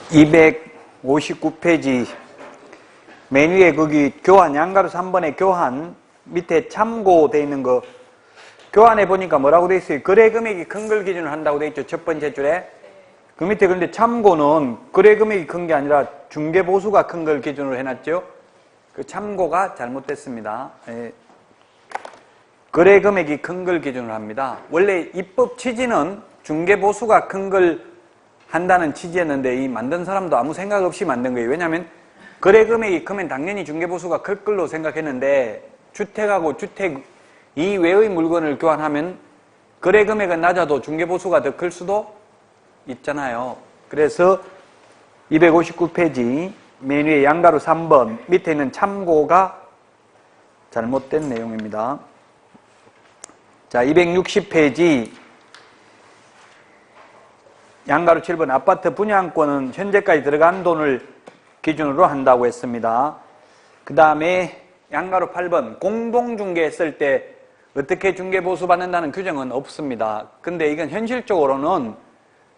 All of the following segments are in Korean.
259페이지 맨 위에 거기 교환, 양가로 3번에 교환 밑에 참고되어 있는 거 교환해 보니까 뭐라고 되어 있어요? 거래 금액이 큰 걸 기준으로 한다고 되어 있죠. 첫 번째 줄에. 그 밑에 그런데 참고는 거래 금액이 큰 게 아니라 중개 보수가 큰 걸 기준으로 해놨죠. 그 참고가 잘못됐습니다. 예. 거래 금액이 큰 걸 기준으로 합니다. 원래 입법 취지는 중개 보수가 큰 걸 한다는 취지였는데 이 만든 사람도 아무 생각 없이 만든 거예요. 왜냐하면 거래 금액이 크면 당연히 중개 보수가 클 걸로 생각했는데 주택하고 주택 이외의 물건을 교환하면 거래 금액은 낮아도 중개 보수가 더 클 수도 있잖아요. 그래서 259페이지 맨 위에 양가로 3번 밑에 있는 참고가 잘못된 내용입니다. 자, 260페이지 양가로 7번 아파트 분양권은 현재까지 들어간 돈을 기준으로 한다고 했습니다. 그 다음에 양가로 8번 공동중개 했을 때 어떻게 중개보수 받는다는 규정은 없습니다. 근데 이건 현실적으로는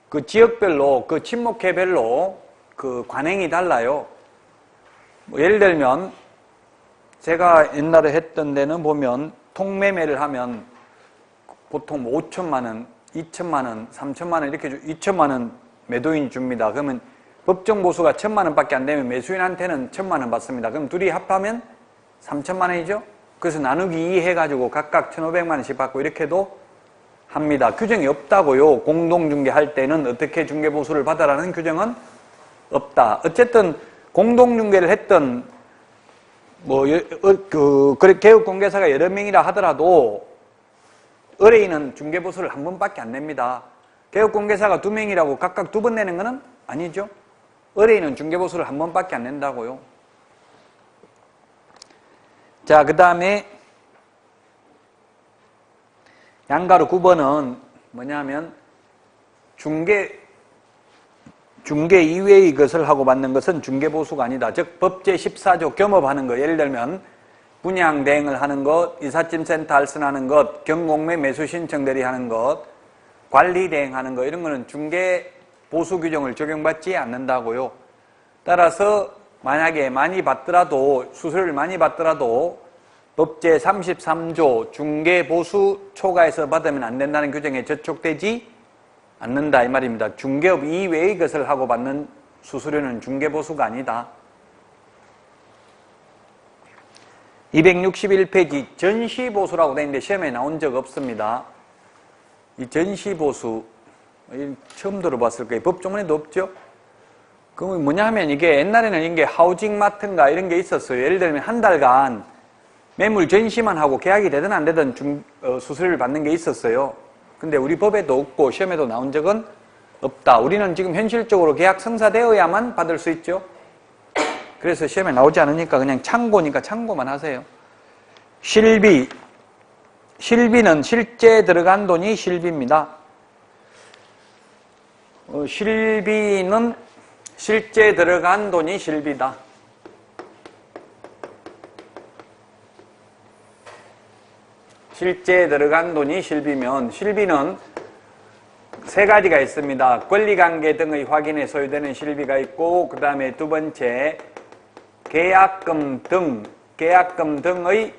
그 지역별로 그 친목회별로 그 관행이 달라요. 뭐 예를 들면 제가 옛날에 했던 데는 보면 통매매를 하면 보통 뭐 5천만 원, 2천만 원, 3천만 원 이렇게 2천만 원 매도인 줍니다. 그러면 법정 보수가 1,000만 원밖에 안 되면 매수인한테는 1,000만 원 받습니다. 그럼 둘이 합하면 3천만 원이죠? 그래서 나누기 2 해가지고 각각 1,500만 원씩 받고 이렇게도 합니다. 규정이 없다고요. 공동중개할 때는 어떻게 중개보수를 받아라는 규정은 없다. 어쨌든 공동중개를 했던 개업공개사가 여러 명이라 하더라도 의뢰인은 중개보수를 한 번밖에 안 냅니다. 개업공개사가 2명이라고 각각 2번 내는 것은 아니죠. 의뢰인은 중개보수를 한 번밖에 안 낸다고요. 자, 그 다음에 양가로 9번은 뭐냐면 중개 이외의 것을 하고 받는 것은 중개보수가 아니다. 즉 법제 14조 겸업하는 거, 예를 들면 분양 대행을 하는 것, 이삿짐센터 알선하는 것, 경공매 매수 신청 대리하는 것, 관리 대행하는 것 이런 거는 중개보수 규정을 적용받지 않는다고요. 따라서 만약에 많이 받더라도 수수료를 많이 받더라도 법제 33조 중개보수 초과해서 받으면 안 된다는 규정에 저촉되지 않는다 이 말입니다. 중개업 이외의 것을 하고 받는 수수료는 중개보수가 아니다. 261페이지 전시보수라고 되어 있는데 시험에 나온 적 없습니다. 이 전시보수 처음 들어봤을 거예요. 법조문에도 없죠. 그럼 뭐냐 하면 이게 옛날에는 이게 하우징마트인가 이런 게 있었어요. 예를 들면 한 달간 매물 전시만 하고 계약이 되든 안 되든 수수료를 받는 게 있었어요. 근데 우리 법에도 없고 시험에도 나온 적은 없다. 우리는 지금 현실적으로 계약 성사되어야만 받을 수 있죠. 그래서 시험에 나오지 않으니까 그냥 참고니까 참고만 하세요. 실비는 실제 들어간 돈이 실비입니다. 실비는 실제 들어간 돈이 실비다. 실제 들어간 돈이 실비면 실비는 세 가지가 있습니다. 권리관계 등의 확인에 소요되는 실비가 있고 그 다음에 두 번째 계약금 등의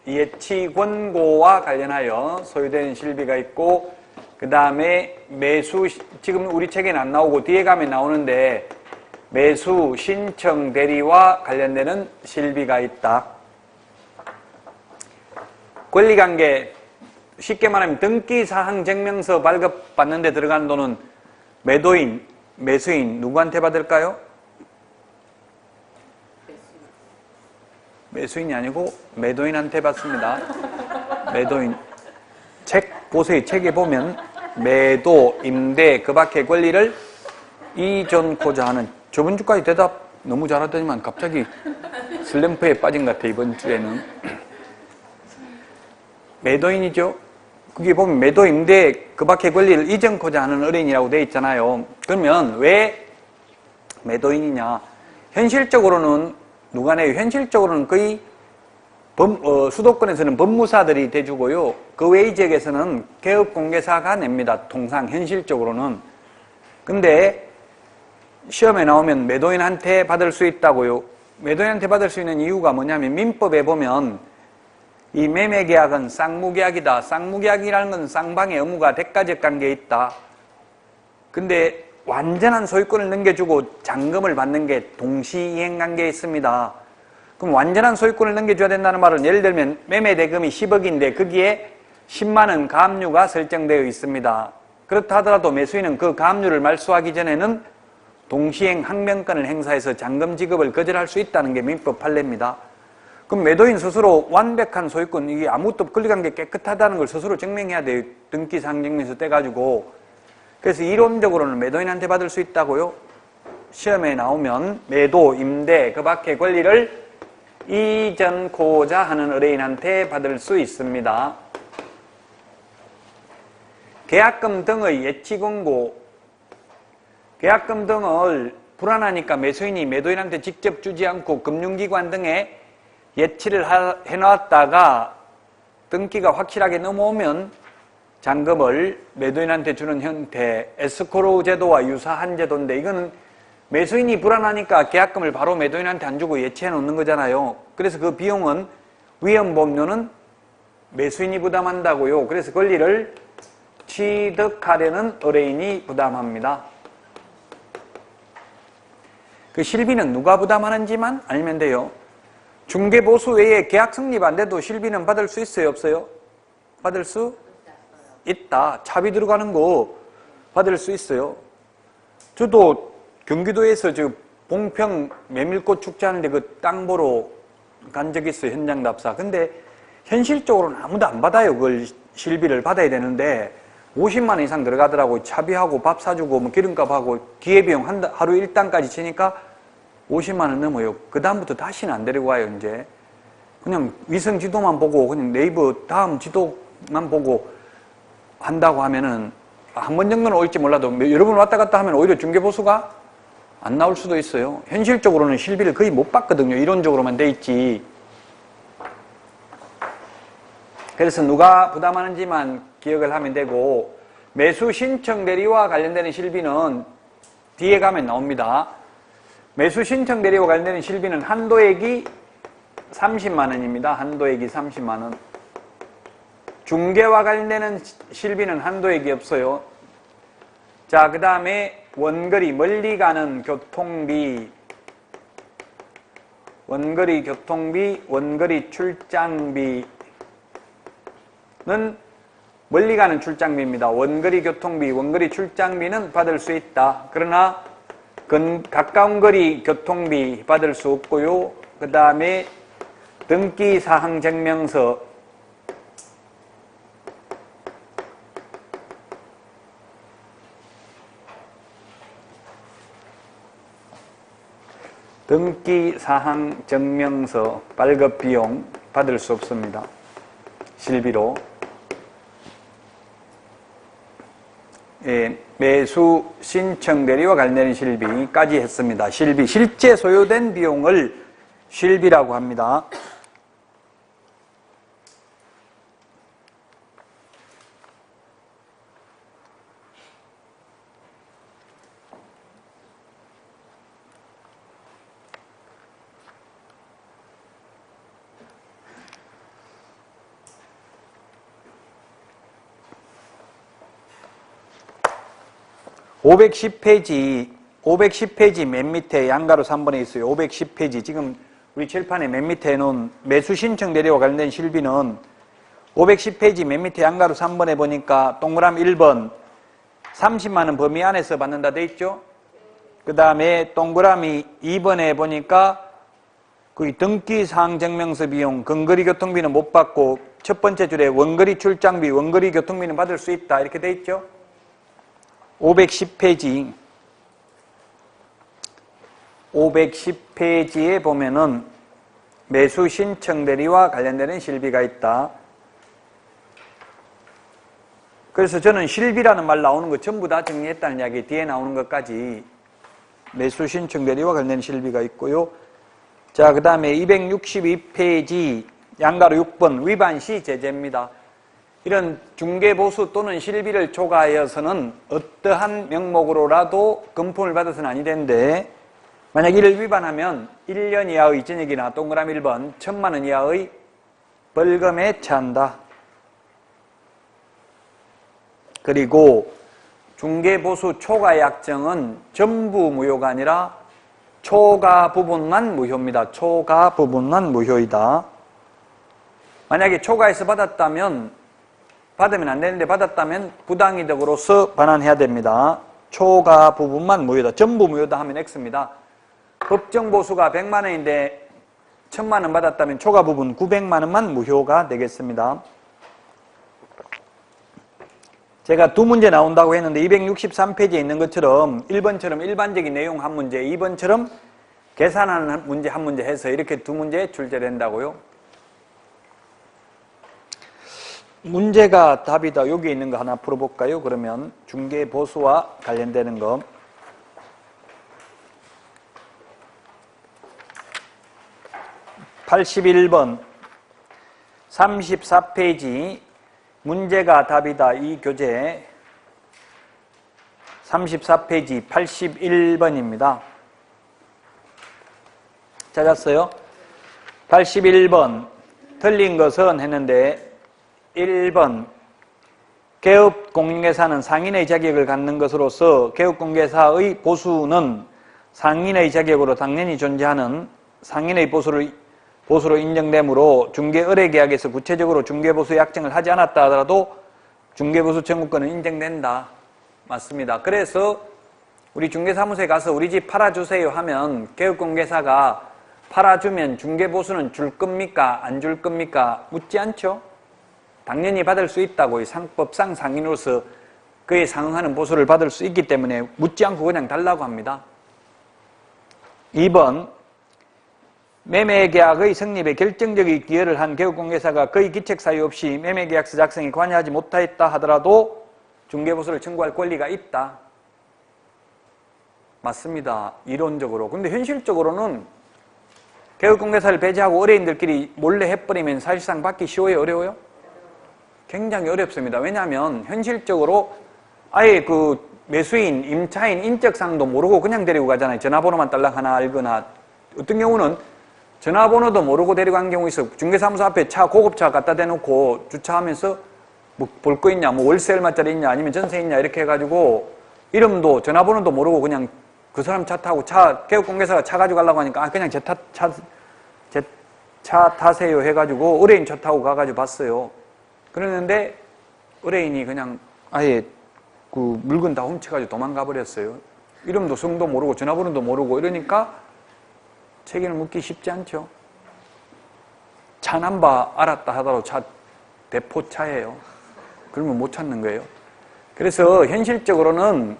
예치 권고와 관련하여 소요되는 실비가 있고 그 다음에 매수, 지금 우리 책에는 안 나오고 뒤에 가면 나오는데 매수 신청 대리와 관련되는 실비가 있다. 권리관계, 쉽게 말하면 등기사항 증명서 발급받는 데 들어간 돈은 매도인, 매수인 누구한테 받을까요? 매수인이 아니고 매도인한테 받습니다. 매도인. 책 보세요. 책에 보면 매도, 임대, 그 밖의 권리를 이전코자 하는. 저번 주까지 대답 너무 잘하더니만 갑자기 슬럼프에 빠진 것 같아 이번 주에는. 매도인이죠. 거기 보면 매도, 임대, 그 밖의 권리를 이전코자 하는 의뢰인이라고 되어 있잖아요. 그러면 왜 매도인이냐? 현실적으로는 누가 내요? 현실적으로는 거의 수도권에서는 법무사들이 대주고요. 그 외의 지역에서는 개업공개사가 냅니다. 통상 현실적으로는. 근데 시험에 나오면 매도인한테 받을 수 있다고요. 매도인한테 받을 수 있는 이유가 뭐냐면 민법에 보면 이 매매계약은 쌍무계약이다. 쌍무계약이라는 건 쌍방의 의무가 대가적 관계에 있다. 근데 완전한 소유권을 넘겨주고 잔금을 받는 게 동시이행 관계에 있습니다. 그럼 완전한 소유권을 넘겨줘야 된다는 말은 예를 들면 매매대금이 10억인데 거기에 10만 원 가압류가 설정되어 있습니다. 그렇다 하더라도 매수인은 그 가압류를 말소하기 전에는 동시행 항명권을 행사해서 잔금 지급을 거절할 수 있다는 게 민법 판례입니다. 그럼 매도인 스스로 완벽한 소유권, 이게 아무것도 권리관계 깨끗하다는 걸 스스로 증명해야 돼요. 등기사항증명서 떼가지고. 그래서 이론적으로는 매도인한테 받을 수 있다고요. 시험에 나오면 매도, 임대, 그 밖의 권리를 이전코자 하는 의뢰인한테 받을 수 있습니다. 계약금 등의 예치공고, 계약금 등을 불안하니까 매수인이 매도인한테 직접 주지 않고 금융기관 등에 예치를 해놨다가 등기가 확실하게 넘어오면 잔금을 매도인한테 주는 형태, 에스코로 제도와 유사한 제도인데 이거는 매수인이 불안하니까 계약금을 바로 매도인한테 안 주고 예치해 놓는 거잖아요. 그래서 그 비용은 위험보험료는 매수인이 부담한다고요. 그래서 권리를 취득하려는 의뢰인이 부담합니다. 그 실비는 누가 부담하는지만 알면 돼요. 중개보수 외에 계약 성립 안 돼도 실비는 받을 수 있어요? 없어요? 받을 수 있다. 차비 들어가는 거 받을 수 있어요. 저도 경기도에서 저 봉평 메밀꽃 축제하는데 그 땅 보러 간 적이 있어요. 현장 답사. 근데 현실적으로는 아무도 안 받아요. 그걸 실비를 받아야 되는데 50만 원 이상 들어가더라고요. 차비하고 밥 사주고 뭐 기름값하고 기회비용 하루 일당까지 치니까 50만 원 넘어요. 그 다음부터 다시는 안 데리고 와요. 이제 그냥 위성 지도만 보고 그냥 네이버 다음 지도만 보고 한다고 하면은 한 번 정도는 올지 몰라도 여러 번 왔다 갔다 하면 오히려 중개보수가 안 나올 수도 있어요. 현실적으로는 실비를 거의 못 받거든요. 이론적으로만 돼 있지. 그래서 누가 부담하는지만 기억을 하면 되고, 매수 신청 대리와 관련되는 실비는 뒤에 가면 나옵니다. 매수 신청 대리와 관련되는 실비는 한도액이 30만 원입니다. 한도액이 30만 원. 중개와 관련되는 실비는 한도액이 없어요. 자, 그 다음에 원거리, 멀리 가는 교통비, 원거리 교통비, 원거리 출장비는 멀리 가는 출장비입니다. 원거리 교통비, 원거리 출장비는 받을 수 있다. 그러나 가까운 거리 교통비 받을 수 없고요. 그 다음에 등기사항증명서, 등기사항증명서 발급비용 받을 수 없습니다. 실비로. 예, 매수 신청 대리와 관련된 실비까지 했습니다. 실비, 실제 소요된 비용을 실비라고 합니다. (510페이지) 맨 밑에 양가로 3번에 있어요. 510페이지. 지금 우리 칠판에 맨 밑에 놓은 매수 신청 대리와 관련된 실비는 510페이지 맨 밑에 양가로 3번에 보니까 동그라미 1번 30만 원 범위 안에서 받는다 돼 있죠? 그 다음에 동그라미 2번에 보니까 그 등기사항증명서 비용, 근거리 교통비는 못 받고 첫 번째 줄에 원거리 출장비, 원거리 교통비는 받을 수 있다 이렇게 돼 있죠? 510페이지에 보면은 매수 신청 대리와 관련되는 실비가 있다. 그래서 저는 실비라는 말 나오는 거 전부 다 정리했다는 이야기, 뒤에 나오는 것까지 매수 신청 대리와 관련된 실비가 있고요. 자, 그 다음에 262페이지 양가로 6번 위반 시 제재입니다. 이런 중개보수 또는 실비를 초과하여서는 어떠한 명목으로라도 금품을 받아서는 아니 되는데, 만약 이를 위반하면 1년 이하의 징역이나 동그라미 1번 1,000만 원 이하의 벌금에 처한다. 그리고 중개보수 초과 약정은 전부 무효가 아니라 초과 부분만 무효입니다. 초과 부분만 무효이다. 만약에 초과해서 받으면 안 되는데 받았다면 부당이득으로서 반환해야 됩니다. 초과 부분만 무효다. 전부 무효다 하면 X입니다. 법정 보수가 100만 원인데 1,000만 원 받았다면 초과 부분 900만 원만 무효가 되겠습니다. 제가 두 문제 나온다고 했는데 263페이지에 있는 것처럼 1번처럼 일반적인 내용 한 문제, 2번처럼 계산하는 문제 한 문제 해서 이렇게 두 문제 출제된다고요. 문제가 답이다. 여기 있는 거 하나 풀어볼까요? 그러면 중개보수와 관련되는 거. (81번) 34페이지 문제가 답이다. 이 교재 34페이지 81번입니다. 찾았어요? 81번 틀린 것은 했는데 1번 개업공인회사는 상인의 자격을 갖는 것으로서 개업공인회사의 보수는 상인의 자격으로 당연히 존재하는 상인의 보수로 인정되므로 중개의뢰계약에서 구체적으로 중개보수 약정을 하지 않았다 하더라도 중개보수 청구권은 인정된다. 맞습니다. 그래서 우리 중개사무소에 가서 우리 집 팔아주세요 하면 개업공인회사가 팔아주면 중개보수는 줄 겁니까? 안 줄 겁니까? 묻지 않죠? 당연히 받을 수 있다고 상법상 상인으로서 그에 상응하는 보수를 받을 수 있기 때문에 묻지 않고 그냥 달라고 합니다. 2번 매매계약의 성립에 결정적인 기여를 한 개업공개사가 거의 기책 사유 없이 매매계약서 작성에 관여하지 못하였다 하더라도 중개보수를 청구할 권리가 있다. 맞습니다. 이론적으로. 근데 현실적으로는 개업공개사를 배제하고 의뢰인들끼리 몰래 해버리면 사실상 받기 쉬워요? 어려워요? 굉장히 어렵습니다. 왜냐하면 현실적으로 아예 그 매수인, 임차인 인적사항도 모르고 그냥 데리고 가잖아요. 전화번호만 딸랑 하나 알거나. 어떤 경우는 전화번호도 모르고 데려간 경우 있어. 중개사무소 앞에 고급차 갖다 대놓고 주차하면서 뭐 볼 거 있냐, 뭐 월세 얼마짜리 있냐, 아니면 전세 있냐 이렇게 해가지고 이름도 전화번호도 모르고 그냥 그 사람 차 타고 개업공개사가 차 가지고 가려고 하니까 그냥 제 차 타세요 해가지고 의뢰인 차 타고 가가지고 봤어요. 그랬는데 의뢰인이 그냥 아예 그 물건 다 훔쳐가지고 도망가 버렸어요. 이름도 성도 모르고 전화번호도 모르고 이러니까 책임을 묻기 쉽지 않죠. 차 넘버 알았다 하더라도 차 대포차예요. 그러면 못 찾는 거예요. 그래서 현실적으로는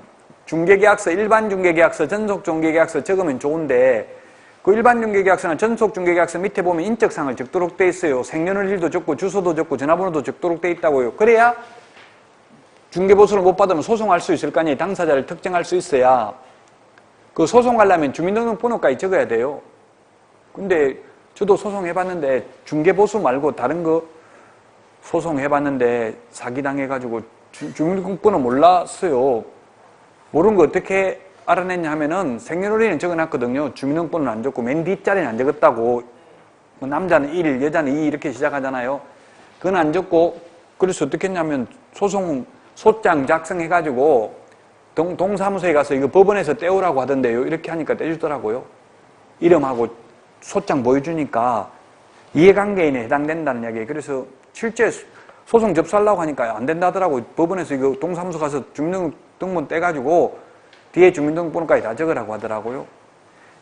중개계약서, 일반 중개계약서, 전속 중개계약서 적으면 좋은데 그 일반 중개계약서나 전속 중개계약서 밑에 보면 인적사항을 적도록 돼 있어요. 생년월일도 적고 주소도 적고 전화번호도 적도록 돼 있다고요. 그래야 중개보수를 못 받으면 소송할 수 있을 거 아니에요. 당사자를 특정할 수 있어야. 그 소송하려면 주민등록번호까지 적어야 돼요. 근데 저도 소송해봤는데 중개보수 말고 다른 거 소송해봤는데 사기당해가지고 주민등록번호 몰랐어요. 모르는 거 어떻게 알아냈냐 하면은 생년월일은 적어놨거든요. 주민등록번호는 안 적고 맨 뒷자리는 안 적었다고. 뭐 남자는 1, 여자는 2 이렇게 시작하잖아요. 그건 안 적고 그래서 어떻게 했냐면 소장 작성해가지고 동사무소에 가서 이거 법원에서 떼오라고 하던데요. 이렇게 하니까 떼주더라고요. 이름하고 소장 보여주니까 이해관계인에 해당된다는 이야기예요. 그래서 실제 소송 접수하려고 하니까 안 된다더라고요. 법원에서 이거 동사무소 가서 주민등록번 떼가지고 뒤에 주민등록번호까지 다 적으라고 하더라고요.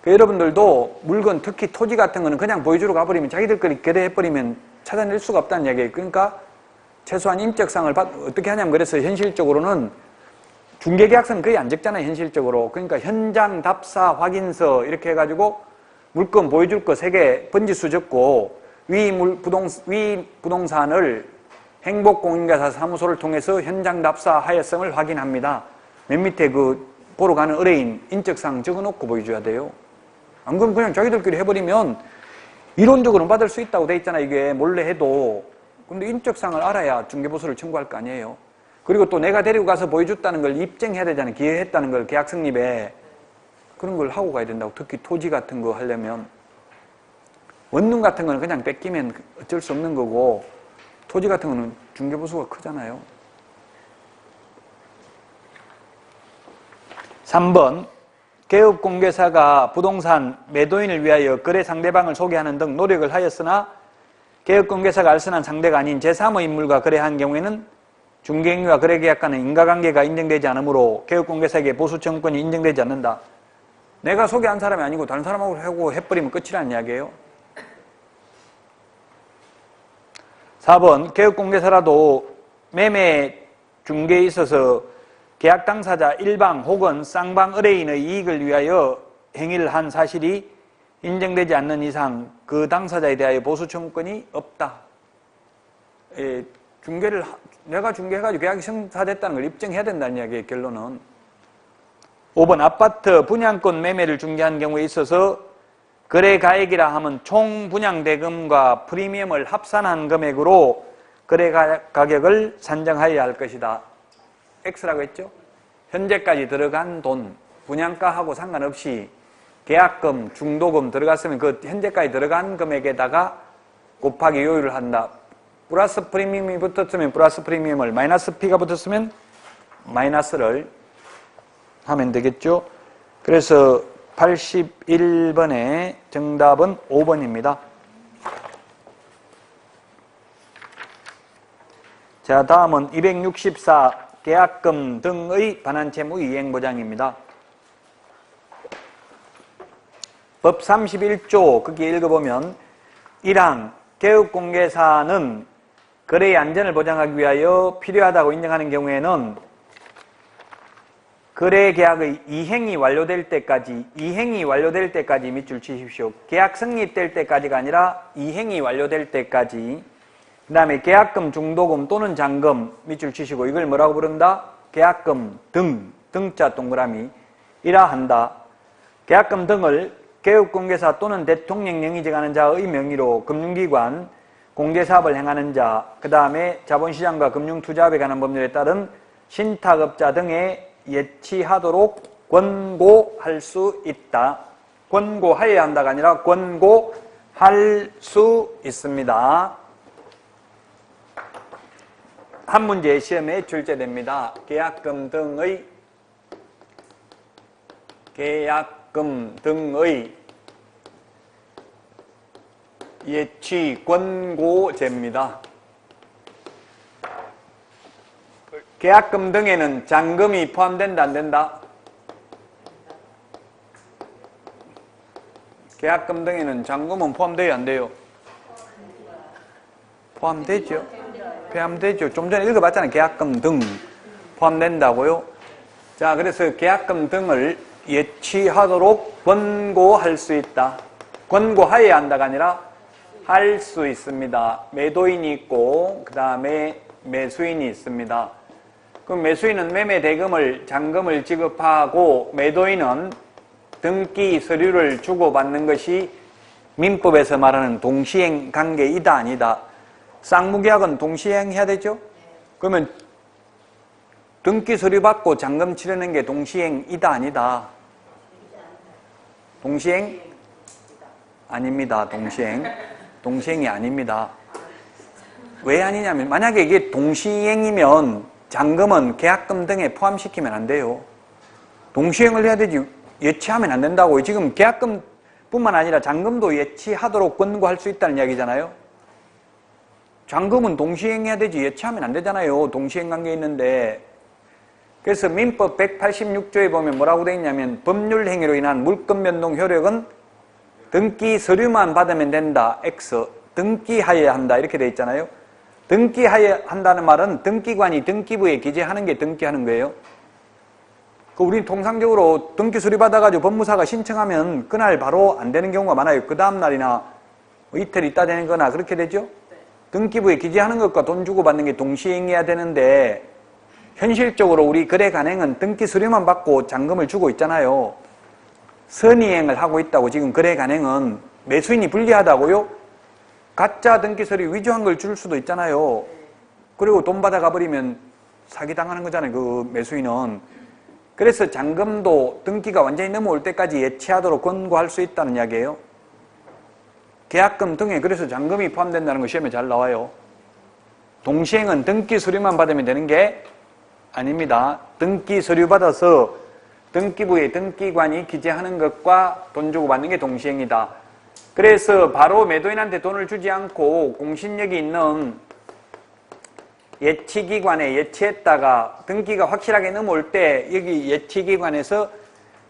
그러니까 여러분들도 물건, 특히 토지 같은 거는 그냥 보여주러 가버리면 자기들끼리 거래해버리면 찾아낼 수가 없다는 이야기예요. 그러니까 최소한 인적사항을 어떻게 하냐면 그래서 현실적으로는 중개계약서는 거의 안 적잖아요. 현실적으로. 그러니까 현장 답사 확인서 이렇게 해가지고 물건 보여줄 거 3개 번지수 적고 위 부동산을 행복공인가사 사무소를 통해서 현장 답사 하였음을 확인합니다. 맨 밑에 그 보러 가는 의뢰인 인적사항 적어놓고 보여줘야 돼요. 안 그러면 그냥 자기들끼리 해버리면 이론적으로는 받을 수 있다고 돼 있잖아. 이게 몰래 해도. 근데 인적사항을 알아야 중개보수를 청구할 거 아니에요. 그리고 또 내가 데리고 가서 보여줬다는 걸 입증해야 되잖아요. 기여했다는 걸 계약 성립에. 그런 걸 하고 가야 된다고. 특히 토지 같은 거 하려면. 원룸 같은 거는 그냥 뺏기면 어쩔 수 없는 거고, 토지 같은 거는 중개보수가 크잖아요. 3번, 개업공개사가 부동산 매도인을 위하여 거래 상대방을 소개하는 등 노력을 하였으나 개업공개사가 알선한 상대가 아닌 제3의 인물과 거래한 경우에는 중개행위와 거래계약 간의 인과관계가 인정되지 않으므로 개업공개사에게 보수청구권이 인정되지 않는다. 내가 소개한 사람이 아니고 다른 사람하고 하고 해버리면 끝이라는 이야기예요. 4번, 개업공개사라도 매매 중개에 있어서 계약 당사자 일방 혹은 쌍방 의뢰인의 이익을 위하여 행위를 한 사실이 인정되지 않는 이상 그 당사자에 대하여 보수청구권이 없다. 내가 중개해가지고 계약이 성사됐다는 걸 입증해야 된다는 이야기의 결론은. 5번, 아파트 분양권 매매를 중개한 경우에 있어서 거래가액이라 하면 총 분양대금과 프리미엄을 합산한 금액으로 거래가격을 산정하여야 할 것이다. X라고 했죠? 현재까지 들어간 돈, 분양가하고 상관없이 계약금, 중도금 들어갔으면 그 현재까지 들어간 금액에다가 곱하기 요율을 한다. 플러스 프리미엄이 붙었으면 플러스 프리미엄을, 마이너스 P가 붙었으면 마이너스를 하면 되겠죠? 그래서 81번의 정답은 5번입니다. 자, 다음은 264 계약금 등의 반환채무 이행보장입니다. 법 31조 거기 읽어보면 1항 개업공개사는 거래의 안전을 보장하기 위하여 필요하다고 인정하는 경우에는 거래계약의 이행이 완료될 때까지 밑줄 치십시오. 계약 성립될 때까지가 아니라 이행이 완료될 때까지. 그 다음에 계약금, 중도금 또는 잔금 밑줄 치시고 이걸 뭐라고 부른다? 계약금 등자 동그라미 이라 한다. 계약금 등을 개업공개사 또는 대통령 영의정하는 자의 명의로 금융기관, 공개사업을 행하는 자, 그 다음에 자본시장과 금융투자업에 관한 법률에 따른 신탁업자 등에 예치하도록 권고할 수 있다. 권고하여야 한다가 아니라 권고할 수 있습니다. 한 문제 시험에 출제됩니다. 계약금 등의 예치 권고제입니다. 계약금 등에는 잔금이 포함된다, 안 된다? 계약금 등에는 잔금은 포함돼요, 안 돼요? 포함되죠? 포함되죠. 좀 전에 읽어봤잖아요. 계약금 등 포함된다고요. 자, 그래서 계약금 등을 예치하도록 권고할 수 있다. 권고하여야 한다가 아니라 할 수 있습니다. 매도인이 있고 그 다음에 매수인이 있습니다. 그럼 매수인은 매매 대금을 잔금을 지급하고 매도인은 등기 서류를 주고받는 것이 민법에서 말하는 동시행 관계이다 아니다. 쌍무계약은 동시행해야 되죠? 그러면 등기 서류 받고 잔금 치르는 게 동시행이다 아니다. 동시행? 아닙니다. 동시행이 아닙니다. 왜 아니냐면 만약에 이게 동시행이면 잔금은 계약금 등에 포함시키면 안 돼요. 동시행을 해야 되지 예치하면 안 된다고. 지금 계약금 뿐만 아니라 잔금도 예치하도록 권고할 수 있다는 이야기잖아요. 잔금은 동시행해야 되지 예치하면 안 되잖아요. 동시행 관계 있는데. 그래서 민법 186조에 보면 뭐라고 되어 있냐면 법률 행위로 인한 물권 변동 효력은 등기 서류만 받으면 된다. X. 등기하여야 한다. 이렇게 되어 있잖아요. 등기하여야 한다는 말은 등기관이 등기부에 기재하는 게 등기하는 거예요. 우리 통상적으로 등기 서류 받아가지고 법무사가 신청하면 그날 바로 안 되는 경우가 많아요. 그 다음 날이나 이틀 있다 되는 거나 그렇게 되죠. 등기부에 기재하는 것과 돈 주고 받는 게 동시행해야 되는데 현실적으로 우리 거래 간행은 등기 서류만 받고 잔금을 주고 있잖아요. 선의행을 하고 있다고. 지금 거래 간행은 매수인이 불리하다고요? 가짜 등기 서류 위조한 걸 줄 수도 있잖아요. 그리고 돈 받아가 버리면 사기당하는 거잖아요, 그 매수인은. 그래서 잔금도 등기가 완전히 넘어올 때까지 예치하도록 권고할 수 있다는 이야기예요. 계약금 등에 그래서 잔금이 포함된다는 거 시험에 잘 나와요. 동시행은 등기 서류만 받으면 되는 게 아닙니다. 등기 서류 받아서 등기부의 등기관이 기재하는 것과 돈 주고 받는 게 동시행이다. 그래서 바로 매도인한테 돈을 주지 않고 공신력이 있는 예치기관에 예치했다가 등기가 확실하게 넘어올 때 여기 예치기관에서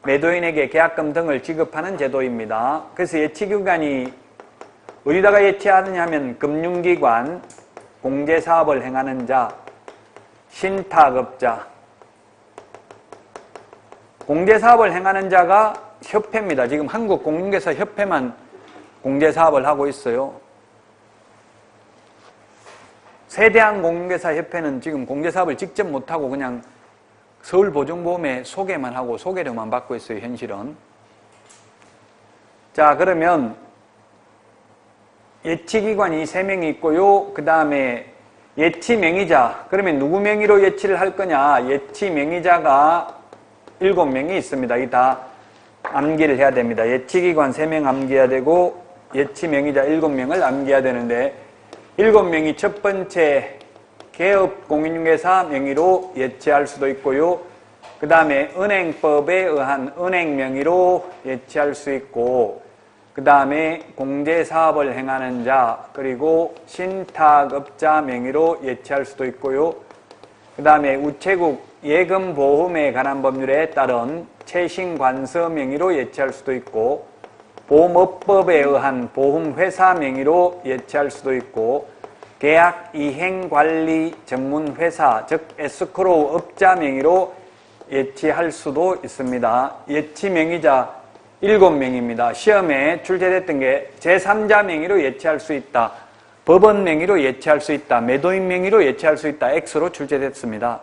매도인에게 계약금 등을 지급하는 제도입니다. 그래서 예치기관이 어디다가 예치하느냐 하면 금융기관, 공제사업을 행하는 자, 신탁업자. 공제사업을 행하는 자가 협회입니다. 지금 한국공인중개사협회만 공제사업을 하고 있어요. 세대한 공인중개사협회는 지금 공제사업을 직접 못하고 그냥 서울보증보험에 소개만 하고 소개료만 받고 있어요, 현실은. 자, 그러면 예치기관이 3명이 있고요. 그 다음에 예치명의자. 그러면 누구 명의로 예치를 할 거냐? 예치명의자가 7명이 있습니다. 이 다 암기를 해야 됩니다. 예치기관 3명 암기해야 되고 예치명의자 7명을 암기해야 되는데 7명이 첫 번째 개업공인중개사 명의로 예치할 수도 있고요. 그 다음에 은행법에 의한 은행 명의로 예치할 수 있고 그 다음에 공제사업을 행하는 자 그리고 신탁업자 명의로 예치할 수도 있고요. 그 다음에 우체국 예금보험에 관한 법률에 따른 최신관서 명의로 예치할 수도 있고 보험업법에 의한 보험회사 명의로 예치할 수도 있고 계약 이행관리 전문회사 즉 에스크로우 업자 명의로 예치할 수도 있습니다. 예치 명의자 7명입니다. 시험에 출제됐던 게 제3자 명의로 예치할 수 있다. 법원 명의로 예치할 수 있다. 매도인 명의로 예치할 수 있다. X로 출제됐습니다.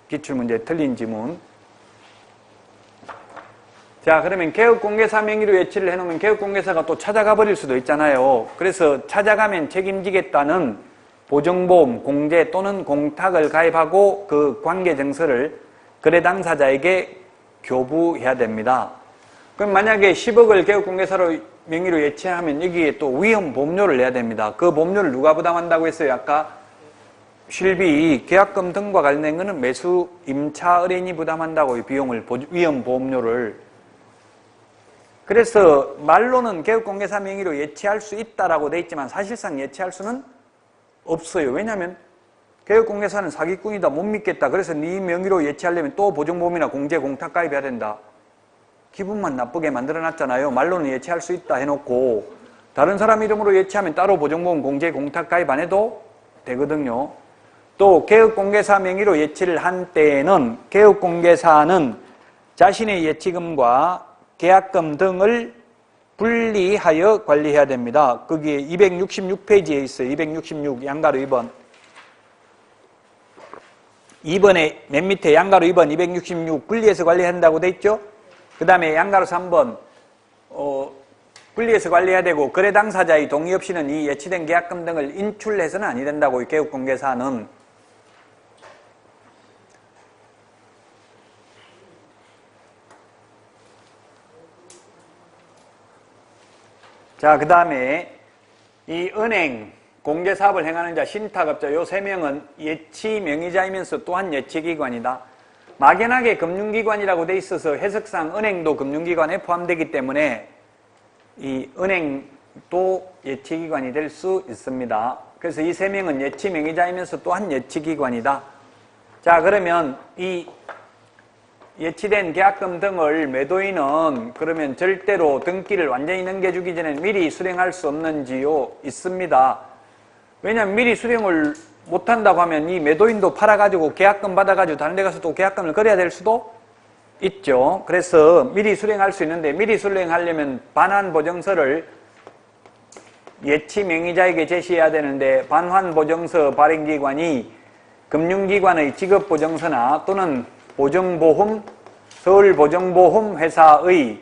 기출문제 틀린 지문. 자, 그러면 개업공개사 명의로 예치를 해놓으면 개업공개사가 또 찾아가 버릴 수도 있잖아요. 그래서 찾아가면 책임지겠다는 보증보험, 공제 또는 공탁을 가입하고 그 관계증서를 거래 당사자에게 교부해야 됩니다. 그럼 만약에 10억을 개업공개사로 명의로 예치하면 여기에 또 위험보험료를 내야 됩니다. 그 보험료를 누가 부담한다고 했어요? 아까 실비, 계약금 등과 관련된 것은 매수 임차 의뢰인이 부담한다고 비용을, 위험보험료를. 그래서 말로는 개업공개사 명의로 예치할 수 있다라고 돼 있지만 사실상 예치할 수는 없어요. 왜냐하면 개업공개사는 사기꾼이다, 못 믿겠다. 그래서 네 명의로 예치하려면 또 보증보험이나 공제, 공탁 가입해야 된다. 기분만 나쁘게 만들어놨잖아요. 말로는 예치할 수 있다 해놓고 다른 사람 이름으로 예치하면 따로 보증보험, 공제, 공탁 가입 안 해도 되거든요. 또 개업공개사 명의로 예치를 한 때에는 개업공개사는 자신의 예치금과 계약금 등을 분리하여 관리해야 됩니다. 거기에 266페이지에 있어요. 266 양가로 2번. 2번에 맨 밑에 양가로 2번 266 분리해서 관리한다고 돼 있죠. 그 다음에 양가로 3번 분리해서 관리해야 되고 거래 당사자의 동의 없이는 이 예치된 계약금 등을 인출해서는 아니 된다고 개업공개사는. 자, 그 다음에 이 은행, 공제사업을 행하는 자, 신탁업자 요 3명은 예치 명의자이면서 또한 예치기관이다. 막연하게 금융기관이라고 돼 있어서 해석상 은행도 금융기관에 포함되기 때문에 이 은행도 예치기관이 될 수 있습니다. 그래서 이 3명은 예치 명의자이면서 또한 예치기관이다. 자, 그러면 이 예치된 계약금 등을 매도인은 그러면 절대로 등기를 완전히 넘겨주기 전에 미리 수령할 수 없는지요? 있습니다. 왜냐하면 미리 수령을 못한다고 하면 이 매도인도 팔아가지고 계약금 받아가지고 다른 데 가서 또 계약금을 걸어야 될 수도 있죠. 그래서 미리 수령할 수 있는데 미리 수령하려면 반환보증서를 예치 명의자에게 제시해야 되는데 반환보증서 발행기관이 금융기관의 직업보증서나 또는 보증보험, 서울보증보험회사의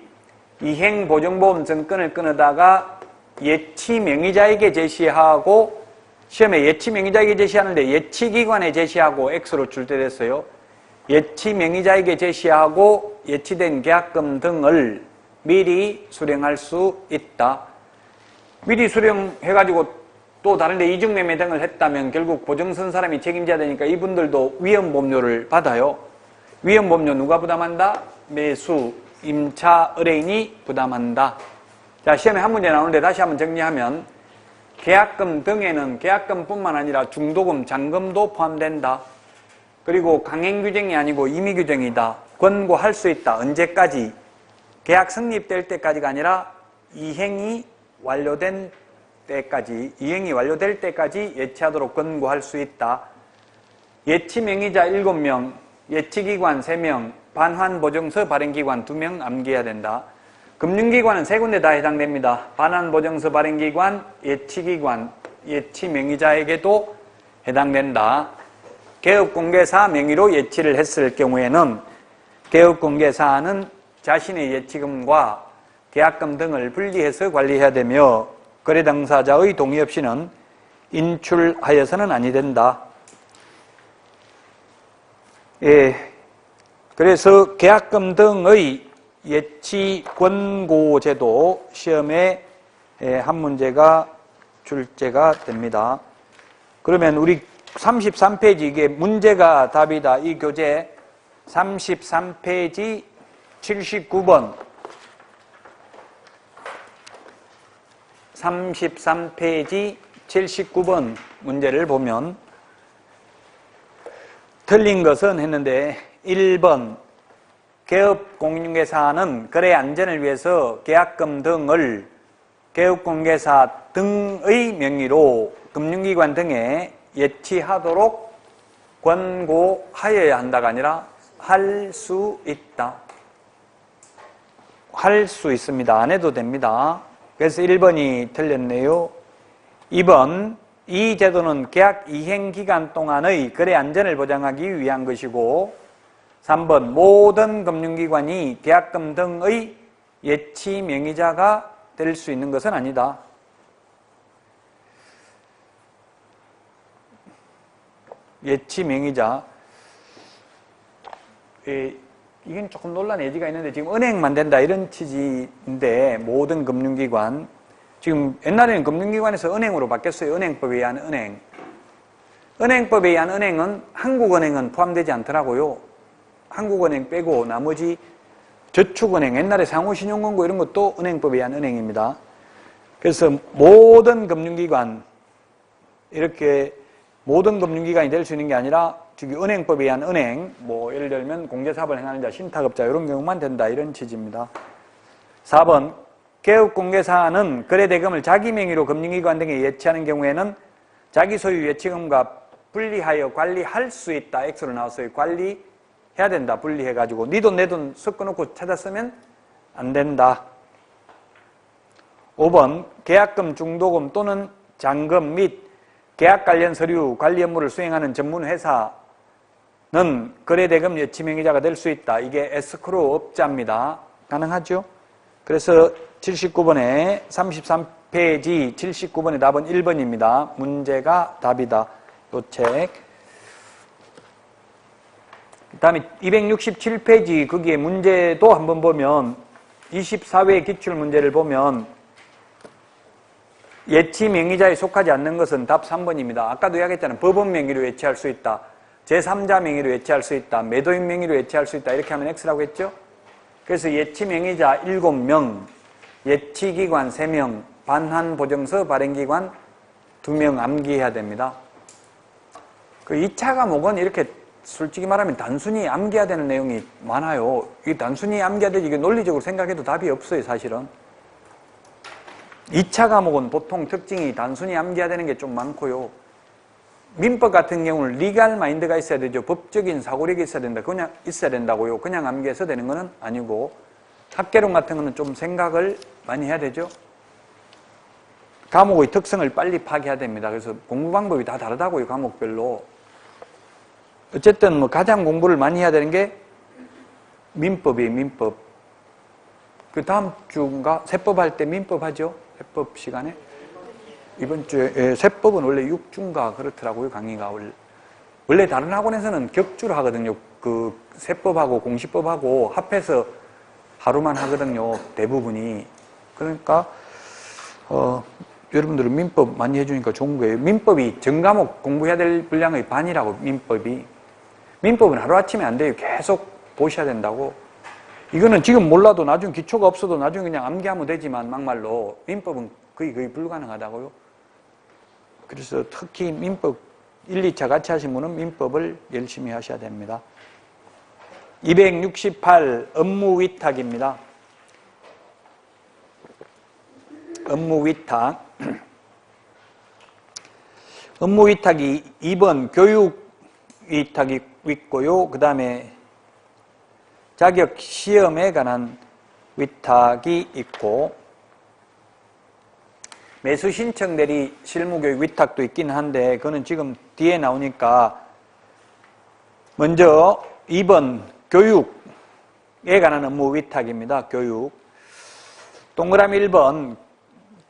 이행보증보험 증권을 끊어다가 예치 명의자에게 제시하고 시험에 예치 명의자에게 제시하는데 예치기관에 제시하고 X로 출제됐어요. 예치 명의자에게 제시하고 예치된 계약금 등을 미리 수령할 수 있다. 미리 수령해가지고 또 다른데 이중매매 등을 했다면 결국 보증 쓴 사람이 책임져야 되니까 이분들도 위험보험료를 받아요. 위험보험료 누가 부담한다? 매수, 임차, 의뢰인이 부담한다. 자, 시험에 한 문제 나오는데 다시 한번 정리하면 계약금 등에는 계약금뿐만 아니라 중도금, 잔금도 포함된다. 그리고 강행규정이 아니고 임의규정이다. 권고할 수 있다. 언제까지? 계약 성립될 때까지가 아니라 이행이 완료된 때까지, 이행이 완료될 때까지 예치하도록 권고할 수 있다. 예치명의자 7명, 예치기관 3명, 반환보증서 발행기관 2명 암기해야 된다. 금융기관은 3군데 다 해당됩니다. 반환보증서 발행기관, 예치기관, 예치명의자에게도 해당된다. 개업공개사 명의로 예치를 했을 경우에는 개업공개사는 자신의 예치금과 계약금 등을 분리해서 관리해야 되며 거래 당사자의 동의 없이는 인출하여서는 아니 된다. 예, 그래서 계약금 등의 예치 권고제도 시험에 한 문제가 출제가 됩니다. 그러면 우리 33페이지 이게 문제가 답이다. 이 교재 33페이지 79번 33페이지 79번 문제를 보면 틀린 것은 했는데 1번 개업공개사는 거래 안전을 위해서 계약금 등을 개업공개사 등의 명의로 금융기관 등에 예치하도록 권고하여야 한다가 아니라 할 수 있다. 할 수 있습니다. 안 해도 됩니다. 그래서 1번이 틀렸네요. 2번 이 제도는 계약 이행 기간 동안의 거래 안전을 보장하기 위한 것이고 3번 모든 금융기관이 계약금 등의 예치 명의자가 될 수 있는 것은 아니다. 예치 명의자 이건 조금 논란의 여지가 있는데 지금 은행만 된다 이런 취지인데 모든 금융기관 지금 옛날에는 금융기관에서 은행으로 바뀌었어요. 은행법에 의한 은행. 은행법에 의한 은행은 한국은행은 포함되지 않더라고요. 한국은행 빼고 나머지 저축은행, 옛날에 상호신용금고 이런 것도 은행법에 의한 은행입니다. 그래서 모든 금융기관 이렇게 모든 금융기관이 될 수 있는 게 아니라 지금 은행법에 의한 은행, 뭐 예를 들면 공제사업을 행하는 자, 신탁업자 이런 경우만 된다 이런 취지입니다. 4번 개업공개사는 거래대금을 자기 명의로 금융기관 등에 예치하는 경우에는 자기 소유 예치금과 분리하여 관리할 수 있다. X로 나왔어요. 관리해야 된다. 분리해가지고 네 돈 내 돈 섞어놓고 찾아 쓰면 안 된다. 5번 계약금, 중도금 또는 잔금 및 계약 관련 서류 관리 업무를 수행하는 전문회사는 거래대금 예치명의자가 될 수 있다. 이게 에스크로우 업자입니다. 가능하죠? 그래서 79번에 33페이지 79번의 답은 1번입니다. 문제가 답이다. 요 책. 그 다음에 267페이지 거기에 문제도 한번 보면 24회 기출문제를 보면 예치 명의자에 속하지 않는 것은 답 3번입니다. 아까도 이야기했잖아요. 법원 명의로 예치할 수 있다. 제3자 명의로 예치할 수 있다. 매도인 명의로 예치할 수 있다. 이렇게 하면 X라고 했죠? 그래서 예치 명의자 7명, 예치기관 3명, 반환보증서 발행기관 2명 암기해야 됩니다. 그 2차 과목은 이렇게 솔직히 말하면 단순히 암기해야 되는 내용이 많아요. 이게 단순히 암기해야 되지 이게 논리적으로 생각해도 답이 없어요, 사실은. 2차 과목은 보통 특징이 단순히 암기해야 되는 게 좀 많고요. 민법 같은 경우는 리갈 마인드가 있어야 되죠. 법적인 사고력이 있어야 된다. 그냥 있어야 된다고요. 그냥 암기해서 되는 건 아니고 학개론 같은 거는 좀 생각을 많이 해야 되죠. 과목의 특성을 빨리 파악해야 됩니다. 그래서 공부 방법이 다 다르다고요. 과목별로. 어쨌든 뭐 가장 공부를 많이 해야 되는 게 민법이에요. 민법. 그 다음 주인가 세법 할 때 민법 하죠? 세법 시간에? 이번 주에 세법은 원래 6주인가 그렇더라고요, 강의가. 원래 다른 학원에서는 격주로 하거든요. 그 세법하고 공시법하고 합해서 하루만 하거든요, 대부분이. 그러니까 여러분들은 민법 많이 해주니까 좋은 거예요. 민법이 전 과목 공부해야 될 분량의 반이라고. 민법은 하루아침에 안 돼요. 계속 보셔야 된다고. 이거는 지금 몰라도 나중에 기초가 없어도 나중에 그냥 암기하면 되지만 막말로 민법은 거의 불가능하다고요. 그래서 특히 민법 1, 2차 같이 하신 분은 민법을 열심히 하셔야 됩니다. 268 업무 위탁입니다. 업무 위탁. 업무 위탁이 2번 교육 위탁이 있고요. 그 다음에 자격 시험에 관한 위탁이 있고, 매수 신청 대리 실무교육 위탁도 있긴 한데 그거는 지금 뒤에 나오니까 먼저 2번 교육에 관한 업무 위탁입니다. 교육. 동그라미 1번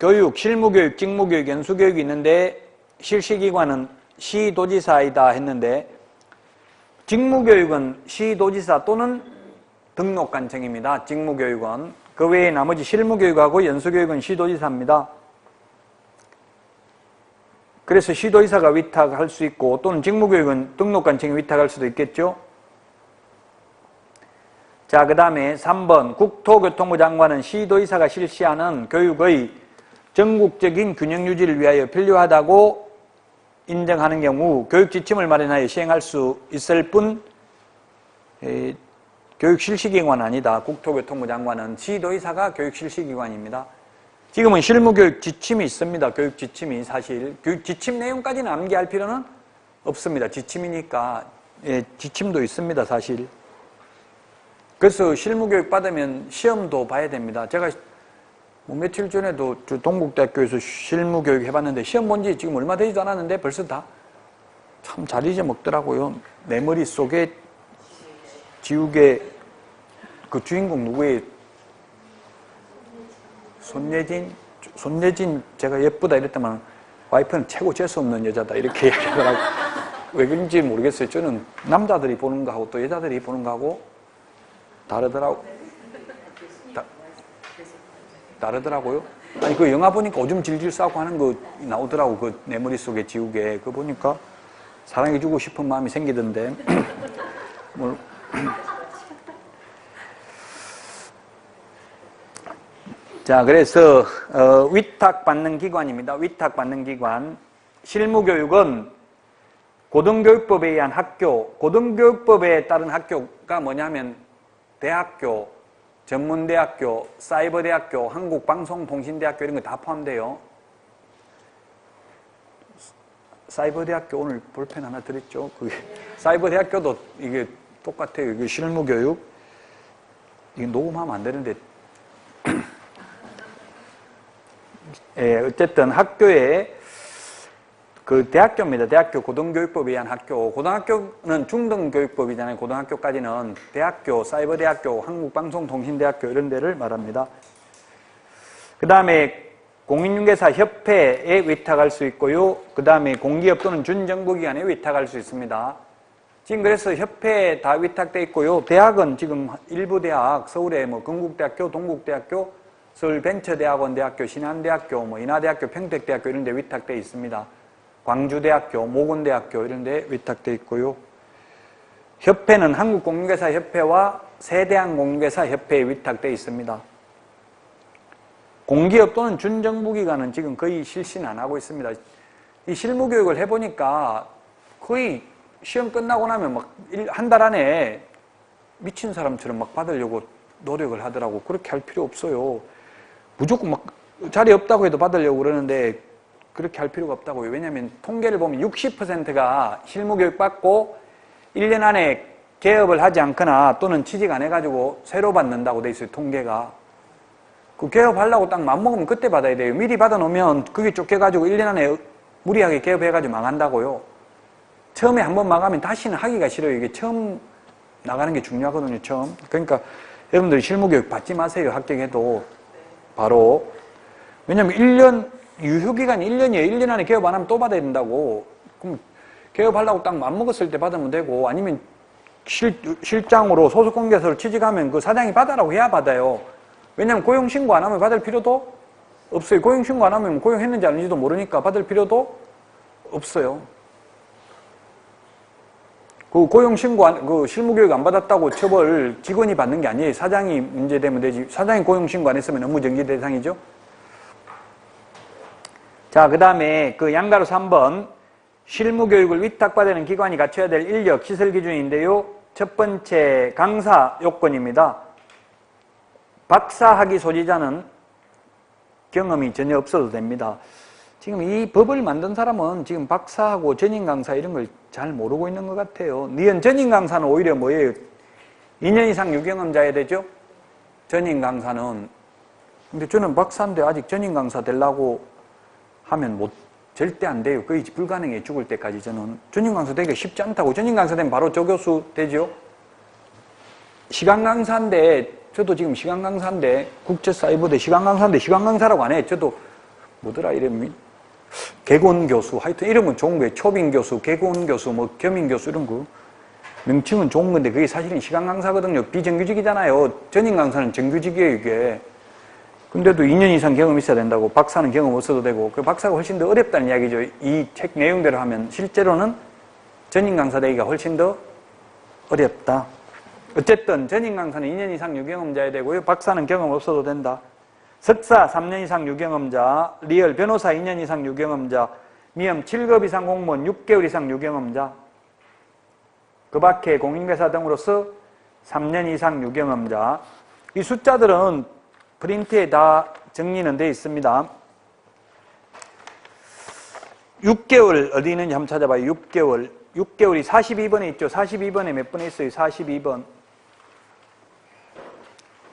교육, 실무교육, 직무교육, 연수교육이 있는데 실시기관은 시도지사이다 했는데, 직무교육은 시도지사 또는 등록관청입니다. 직무교육은. 그 외에 나머지 실무교육하고 연수교육은 시도지사입니다. 그래서 시도지사가 위탁할 수 있고, 또는 직무교육은 등록관청이 위탁할 수도 있겠죠. 자, 그 다음에 3번 국토교통부 장관은 시도지사가 실시하는 교육의 전국적인 균형 유지를 위하여 필요하다고 인정하는 경우 교육 지침을 마련하여 시행할 수 있을 뿐 교육 실시기관 아니다. 국토교통부 장관은. 시도의사가 교육 실시기관입니다. 지금은 실무교육 지침이 있습니다. 교육 지침이. 사실 교육 지침 내용까지는 암기할 필요는 없습니다. 지침이니까. 지침도 있습니다. 사실. 그래서 실무교육 받으면 시험도 봐야 됩니다. 제가 며칠 전에도 동국대학교에서 실무교육 해봤는데 시험 본 지 지금 얼마 되지도 않았는데 벌써 다 참 잘 잊어먹더라고요. 내 머릿속에 지우개 그 주인공 누구예요? 손예진 제가 예쁘다 이랬더만 와이프는 최고 재수없는 여자다 이렇게 얘기하더라고요. 왜 그런지 모르겠어요. 저는 남자들이 보는 거하고 또 여자들이 보는 거하고 다르더라고요. 아니 그 영화 보니까 오줌 질질 싸고 하는 거 나오더라고. 그 내 머릿속에 지우개 그거 보니까 사랑해주고 싶은 마음이 생기던데. 자, 그래서 위탁받는 기관입니다. 위탁받는 기관. 실무교육은 고등교육법에 의한 학교, 고등교육법에 따른 학교가 뭐냐면 대학교, 전문대학교, 사이버대학교, 한국방송통신대학교 이런 거 다 포함돼요. 사이버대학교 오늘 볼펜 하나 드렸죠. 그게 사이버대학교도 이게 똑같아요. 이게 실무교육. 이게 녹음하면 안 되는데. 어쨌든 학교에 그 대학교입니다. 대학교 고등교육법에 의한 학교. 고등학교는 중등교육법이잖아요. 고등학교까지는 대학교, 사이버대학교, 한국방송통신대학교 이런 데를 말합니다. 그 다음에 공인중개사 협회에 위탁할 수 있고요. 그 다음에 공기업 또는 준정부기관에 위탁할 수 있습니다. 지금 그래서 협회에 다 위탁돼 있고요. 대학은 지금 일부 대학, 서울에 뭐 건국대학교, 동국대학교, 서울벤처대학원 대학교, 신한대학교, 뭐 인하대학교, 평택대학교 이런 데 위탁돼 있습니다. 광주대학교, 모건대학교 이런 데 위탁돼 있고요. 협회는 한국공인중개사협회와 세대한공인중개사협회에 위탁돼 있습니다. 공기업 또는 준정부기관은 지금 거의 실시는 안 하고 있습니다. 이 실무교육을 해보니까 거의 시험 끝나고 나면 막 한 달 안에 미친 사람처럼 막 받으려고 노력을 하더라고. 그렇게 할 필요 없어요. 무조건 막 자리 없다고 해도 받으려고 그러는데 그렇게 할 필요가 없다고요. 왜냐하면 통계를 보면 60%가 실무교육 받고 1년 안에 개업을 하지 않거나 또는 취직 안 해가지고 새로 받는다고 돼 있어요. 통계가. 그 개업하려고 딱 맘먹으면 그때 받아야 돼요. 미리 받아놓으면 그게 쫓겨가지고 1년 안에 무리하게 개업해가지고 망한다고요. 처음에 한번 망하면 다시는 하기가 싫어요. 이게 처음 나가는 게 중요하거든요. 처음. 그러니까 여러분들 실무교육 받지 마세요. 합격해도. 바로. 왜냐면 1년, 유효기간이 1년이에요. 1년 안에 개업 안 하면 또 받아야 된다고. 그럼 개업하려고 딱 맘먹었을 때 받으면 되고, 아니면 실장으로 소속공개서를 취직하면 그 사장이 받아라고 해야 받아요. 왜냐면 고용신고 안 하면 받을 필요도 없어요. 고용신고 안 하면 고용했는지 아닌지도 모르니까 받을 필요도 없어요. 그 고용신고, 그 실무교육 안 받았다고 처벌 직원이 받는 게 아니에요. 사장이 문제되면 되지. 사장이 고용신고 안 했으면 업무정지 대상이죠. 자, 그 다음에 그 양가로 3번. 실무교육을 위탁받는 기관이 갖춰야 될 인력, 시설 기준인데요. 첫 번째, 강사 요건입니다. 박사학위 소지자는 경험이 전혀 없어도 됩니다. 지금 이 법을 만든 사람은 지금 박사하고 전임 강사 이런 걸 잘 모르고 있는 것 같아요. 니은 전임 강사는 오히려 뭐예요? 2년 이상 유경험자야 되죠? 전임 강사는. 근데 저는 박사인데 아직 전임 강사 되려고 하면 절대 안 돼요. 거의 불가능해. 죽을 때까지 저는. 전임 강사 되기가 쉽지 않다고. 전임 강사 되면 바로 조교수 되죠? 시간 강사인데, 저도 지금 시간 강사인데, 국제사이버대 시간 강사인데, 시간 강사라고 안 해. 저도, 뭐더라, 이름이? 개곤 교수. 하여튼 이름은 좋은 거예요. 초빙 교수, 개곤 교수, 뭐, 겸임 교수 이런 거. 명칭은 좋은 건데, 그게 사실은 시간 강사거든요. 비정규직이잖아요. 전임 강사는 정규직이에요, 이게. 근데도 2년 이상 경험이 있어야 된다고. 박사는 경험 없어도 되고. 그 박사가 훨씬 더 어렵다는 이야기죠. 이 책 내용대로 하면. 실제로는 전임 강사 되기가 훨씬 더 어렵다. 어쨌든 전임 강사는 2년 이상 유경험자야 되고요. 박사는 경험 없어도 된다. 석사 3년 이상 유경험자, 리얼 변호사 2년 이상 유경험자, 미험 7급 이상 공무원 6개월 이상 유경험자, 그 밖에 공인회사 등으로서 3년 이상 유경험자. 이 숫자들은 프린트에 다 정리는 되어 있습니다. 6개월 어디 있는지 한번 찾아봐요. 6개월. 6개월이 42번에 있죠. 42번에 몇 번에 있어요? 42번.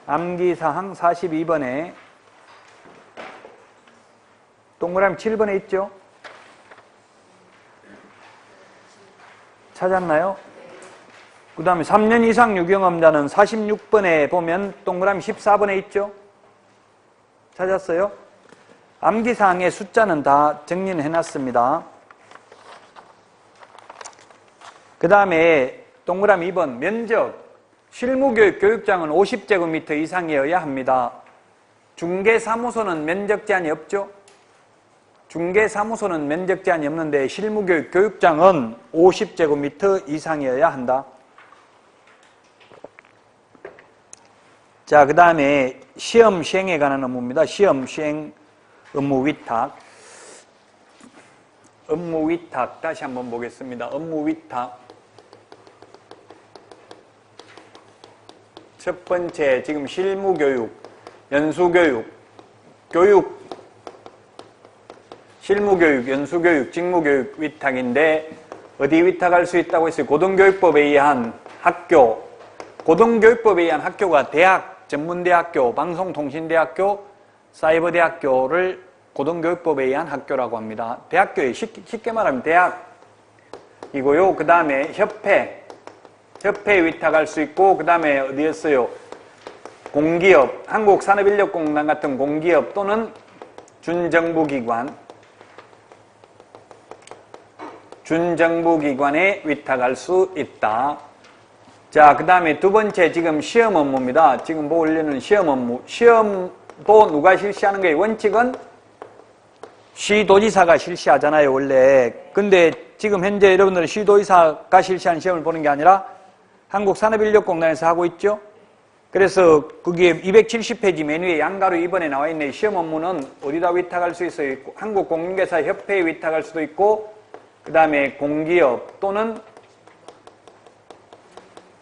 암기사항 42번에 동그라미 7번에 있죠? 찾았나요? 그 다음에 3년 이상 유경험자는 46번에 보면 동그라미 14번에 있죠? 찾았어요? 암기사항의 숫자는 다 정리는 해놨습니다. 그 다음에 동그라미 2번 면적. 실무교육 교육장은 50제곱미터 이상이어야 합니다. 중개사무소는 면적 제한이 없죠? 중개사무소는 면적 제한이 없는데 실무교육 교육장은 50제곱미터 이상이어야 한다. 자, 그 다음에 시험 시행에 관한 업무입니다. 시험 시행 업무 위탁. 업무 위탁 다시 한번 보겠습니다. 업무 위탁. 첫 번째, 지금 실무교육, 연수교육, 실무교육, 연수교육, 직무교육 위탁인데 어디 위탁할 수 있다고 했어요? 고등교육법에 의한 학교, 고등교육법에 의한 학교가 대학, 전문대학교, 방송통신대학교, 사이버대학교를 고등교육법에 의한 학교라고 합니다. 대학교에 쉽게 말하면 대학이고요. 그 다음에 협회에 위탁할 수 있고, 그 다음에 어디였어요? 공기업, 한국산업인력공단 같은 공기업 또는 준정부기관에 위탁할 수 있다. 자, 그 다음에 두 번째 지금 시험 업무입니다. 지금 보려는 시험 업무. 시험도 누가 실시하는 거예요? 원칙은 시도지사가 실시하잖아요, 원래. 근데 지금 현재 여러분들은 시도지사가 실시하는 시험을 보는 게 아니라 한국산업인력공단에서 하고 있죠? 그래서 그게 270페이지 메뉴에 양가로 2번에 나와 있네. 시험 업무는 어디다 위탁할 수 있어요? 한국공인중개사협회에 위탁할 수도 있고, 그 다음에 공기업 또는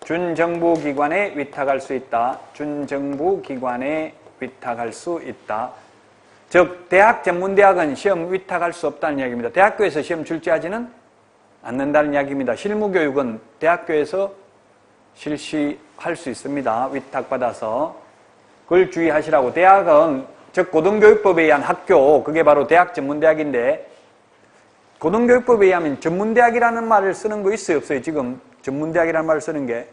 준정부기관에 위탁할 수 있다. 준정부기관에 위탁할 수 있다. 즉, 대학 전문대학은 시험 위탁할 수 없다는 이야기입니다. 대학교에서 시험 출제하지는 않는다는 이야기입니다. 실무교육은 대학교에서 실시할 수 있습니다. 위탁받아서. 그걸 주의하시라고. 대학은, 즉 고등교육법에 의한 학교, 그게 바로 대학 전문대학인데, 고등교육법에 의하면 전문대학이라는 말을 쓰는 거 있어요? 없어요? 지금 전문대학이라는 말을 쓰는 게.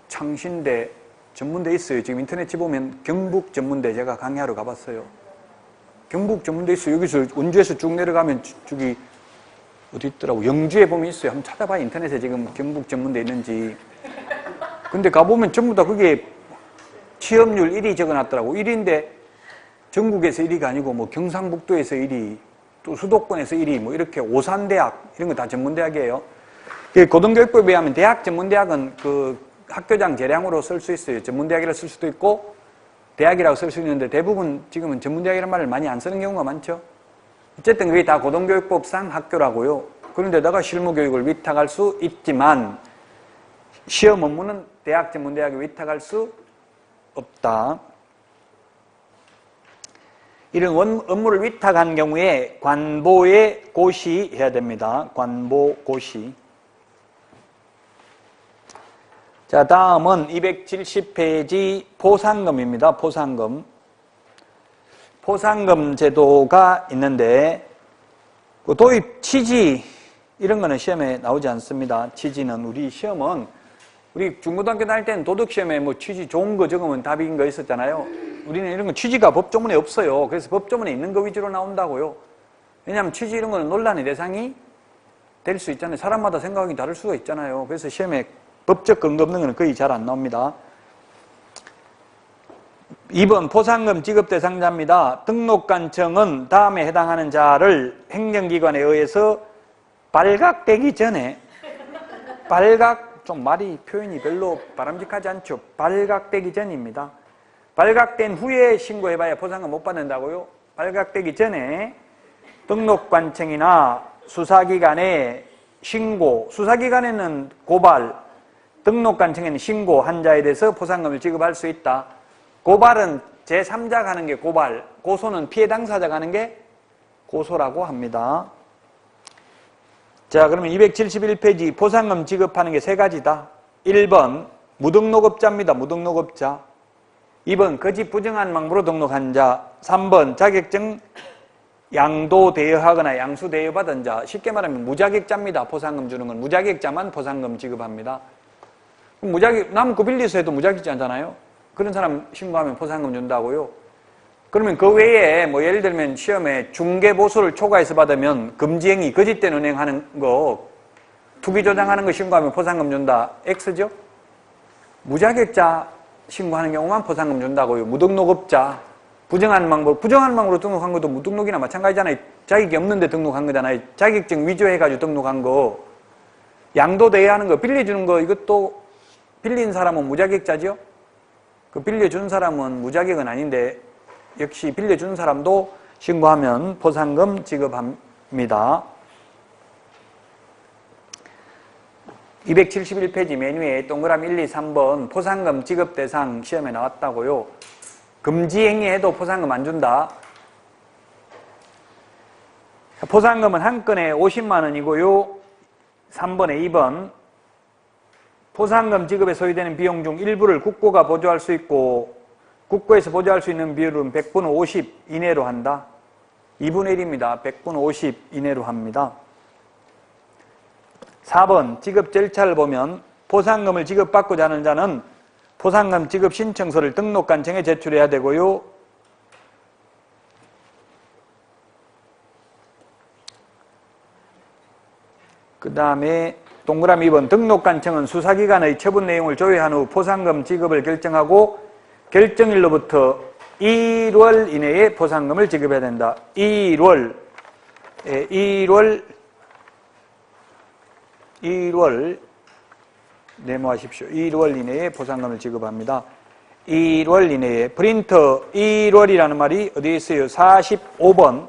창신대 전문대 있어요. 지금 인터넷 보면 경북 전문대 제가 강의하러 가봤어요. 경북 전문대 있어요. 여기서 원주에서 쭉 내려가면 저기 어디 있더라고. 영주에 보면 있어요. 한번 찾아봐요. 인터넷에 지금 경북 전문대 있는지. 근데 가보면 전부 다 그게 취업률 1위 적어놨더라고. 1위인데 전국에서 1위가 아니고 뭐 경상북도에서 1위, 또 수도권에서 1위, 뭐 이렇게 오산대학 이런 거 다 전문대학이에요. 고등교육법에 의하면 대학 전문대학은 그 학교장 재량으로 쓸 수 있어요. 전문대학이라 쓸 수도 있고 대학이라고 쓸 수 있는데 대부분 지금은 전문대학이라는 말을 많이 안 쓰는 경우가 많죠. 어쨌든 그게 다 고등교육법상 학교라고요. 그런데다가 실무교육을 위탁할 수 있지만 시험 업무는 대학 전문대학에 위탁할 수 없다. 이런 업무를 위탁한 경우에 관보에 고시해야 됩니다. 관보 고시. 자, 다음은 270페이지 포상금입니다. 포상금. 포상금 제도가 있는데 도입 취지 이런 거는 시험에 나오지 않습니다. 취지는 우리 시험은 우리 중고등학교 다닐 때는 도덕시험에 뭐 취지 좋은 거 적으면 답인 거 있었잖아요. 우리는 이런 거 취지가 법조문에 없어요. 그래서 법조문에 있는 거 위주로 나온다고요. 왜냐하면 취지 이런 거는 논란의 대상이 될 수 있잖아요. 사람마다 생각이 다를 수가 있잖아요. 그래서 시험에 법적 근거 없는 거는 거의 잘 안 나옵니다. 2번 포상금 지급 대상자입니다. 등록관청은 다음에 해당하는 자를 행정기관에 의해서 발각되기 전에 좀 말이 표현이 별로 바람직하지 않죠. 발각되기 전입니다. 발각된 후에 신고해봐야 포상금 못 받는다고요? 발각되기 전에 등록관청이나 수사기관에 신고, 수사기관에는 고발, 등록관청에는 신고한 자에 대해서 포상금을 지급할 수 있다. 고발은 제3자가 하는 게 고발, 고소는 피해 당사자가 하는 게 고소라고 합니다. 자, 그러면 271페이지 포상금 지급하는 게 세 가지다. 1번 무등록업자입니다. 무등록업자. 2번 거짓 부정한 망부로 등록한 자. 3번 자격증 양도 대여하거나 양수 대여받은 자. 쉽게 말하면 무자격자입니다. 포상금 주는 건 무자격자만 포상금 지급합니다. 무자격, 남은 거 빌려서 해도 무자격자잖아요. 그런 사람 신고하면 포상금 준다고요. 그러면 그 외에 뭐 예를 들면 시험에 중개보수를 초과해서 받으면 금지행위, 거짓된 은행하는 거, 투기 조장하는 거 신고하면 포상금 준다. X죠? 무자격자 신고하는 경우만 포상금 준다고요. 무등록업자, 부정한 망부로 등록한 것도 무등록이나 마찬가지잖아요. 자격이 없는데 등록한 거잖아요. 자격증 위조해가지고 등록한 거. 양도 대여하는 거, 빌려주는 거, 이것도 빌린 사람은 무자격자죠? 그 빌려준 사람은 무자격은 아닌데 역시 빌려준 사람도 신고하면 포상금 지급합니다. 271페이지 메뉴에 동그라미 1, 2, 3번 포상금 지급 대상 시험에 나왔다고요. 금지 행위해도 포상금 안 준다. 포상금은 한 건에 50만 원이고요. 3번에 2번 포상금 지급에 소요되는 비용 중 일부를 국고가 보조할 수 있고 국고에서 보조할 수 있는 비율은 100분의 50 이내로 한다. 2분의 1입니다. 100분의 50 이내로 합니다. 4번 지급 절차를 보면 포상금을 지급받고자 하는 자는 포상금 지급 신청서를 등록관청에 제출해야 되고요. 그 다음에 동그라미 2번 등록관청은 수사기관의 처분 내용을 조회한 후 포상금 지급을 결정하고 결정일로부터 1월 이내에 포상금을 지급해야 된다. 1월 메모하십시오. 1월 이내에 포상금을 지급합니다. 1월 이내에 프린터 1월이라는 말이 어디에 있어요? 45번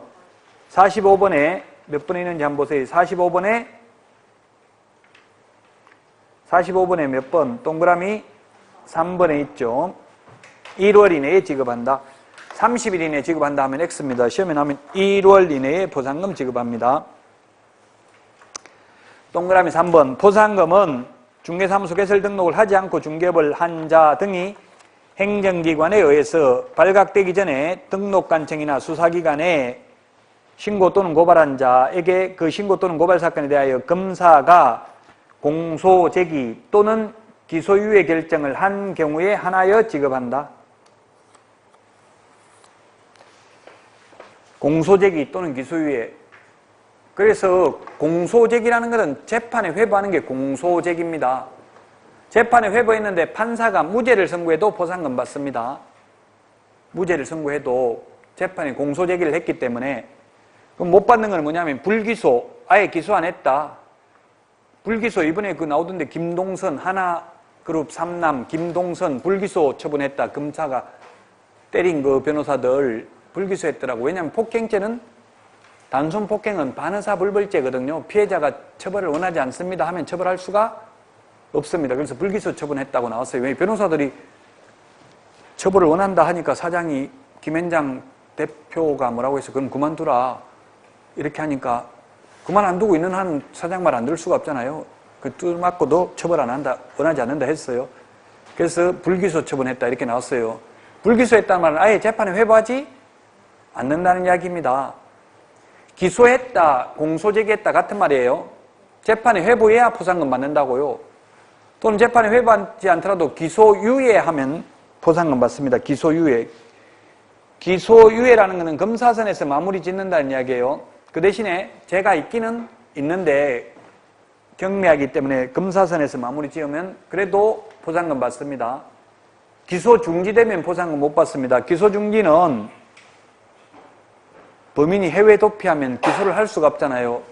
45번에 몇 번에 있는지 한번 보세요. 45번에 몇 번? 동그라미 3번에 있죠. 1월 이내에 지급한다. 30일 이내에 지급한다 하면 X입니다. 시험에 나오면 1월 이내에 포상금 지급합니다. 동그라미 3번 포상금은 중개사무소 개설 등록을 하지 않고 중개업을 한 자 등이 행정기관에 의해서 발각되기 전에 등록관청이나 수사기관에 신고 또는 고발한 자에게 그 신고 또는 고발 사건에 대하여 검사가 공소 제기 또는 기소유예 결정을 한 경우에 하나여 지급한다. 공소제기 또는 기소유예. 그래서 공소제기라는 것은 재판에 회부하는 게 공소제기입니다. 재판에 회부했는데 판사가 무죄를 선고해도 보상금 받습니다. 무죄를 선고해도 재판에 공소제기를 했기 때문에. 그럼 못 받는 건 뭐냐면 불기소, 아예 기소 안 했다. 불기소 이번에 그 나오던데 김동선 하나그룹 3남 김동선 불기소 처분했다. 검사가 때린 그 변호사들 불기소했더라고. 왜냐하면 폭행죄는 단순 폭행은 반의사불벌죄거든요. 피해자가 처벌을 원하지 않습니다 하면 처벌할 수가 없습니다. 그래서 불기소 처분했다고 나왔어요. 왜 변호사들이 처벌을 원한다 하니까 사장이 김현장 대표가 뭐라고 해서 그럼 그만두라 이렇게 하니까 그만 안 두고 있는 한 사장 말 안 들을 수가 없잖아요. 그 뚫맞고도 처벌 안 한다, 원하지 않는다 했어요. 그래서 불기소 처분했다 이렇게 나왔어요. 불기소했다는 말은 아예 재판에 회부하지 않는다는 이야기입니다. 기소했다, 공소제기했다 같은 말이에요. 재판에 회부해야 포상금 받는다고요. 또는 재판에 회부하지 않더라도 기소유예하면 포상금 받습니다. 기소유예. 기소유예라는 것은 검사선에서 마무리 짓는다는 이야기예요. 그 대신에 제가 있기는 있는데 경미하기 때문에 검사선에서 마무리 지으면 그래도 포상금 받습니다. 기소 중지되면 포상금 못 받습니다. 기소 중지는 범인이 해외 도피하면 기소를 할 수가 없잖아요.